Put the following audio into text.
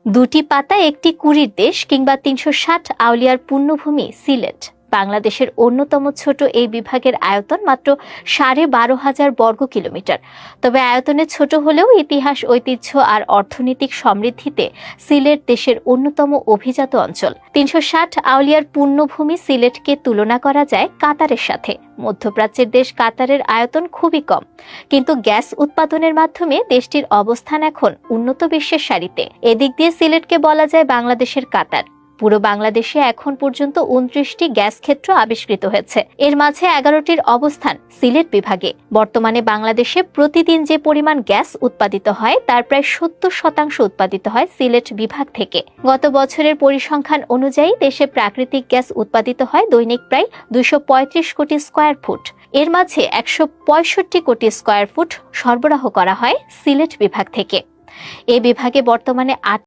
দুটি পাতা একটি কুড়ির দেশ কিংবা ৩৬০ আউলিয়ার পুণ্যভূমি সিলেট বাংলাদেশের অন্যতম ছোট এই বিভাগের আয়তন মাত্র ১২,৫০০ বর্গ কিলোমিটার। তবে আয়তনে ছোট হলেও ইতিহাস, ঐতিহ্য আর অর্থনৈতিক সমৃদ্ধিতে সিলেট দেশের অন্যতম অভিজাত অঞ্চল। ৩৬০ আউলিয়ার পুণ্যভূমি সিলেটকে তুলনা করা যায় কাতারের সাথে। মধ্যপ্রাচ্যের দেশ কাতারের আয়তন খুবই কম, কিন্তু গ্যাস উৎপাদনের মাধ্যমে দেশটির অবস্থান এখন উন্নত বিশ্বের সারিতে। এদিক দিয়ে সিলেটকে বলা যায় বাংলাদেশের কাতার। পুরো বাংলাদেশে এখন পর্যন্ত ২৯টি গ্যাস ক্ষেত্র আবিষ্কৃত হয়েছে। এর মাঝে ১১টির অবস্থান সিলেট বিভাগে। বর্তমানে বাংলাদেশে প্রতিদিন যে পরিমাণ গ্যাস উৎপাদিত হয় তার প্রায় ৭০% উৎপাদিত হয় সিলেট বিভাগ থেকে। গত বছরের পরিসংখ্যান অনুযায়ী দেশে প্রাকৃতিক গ্যাস উৎপাদিত হয় দৈনিক প্রায় ২৩৫ কোটি স্কয়ার ফুট। এর মাঝে ১৬৫ কোটি স্কয়ার ফুট সরবরাহ করা হয় সিলেট বিভাগ থেকে। এ বিভাগে বর্তমানে ৮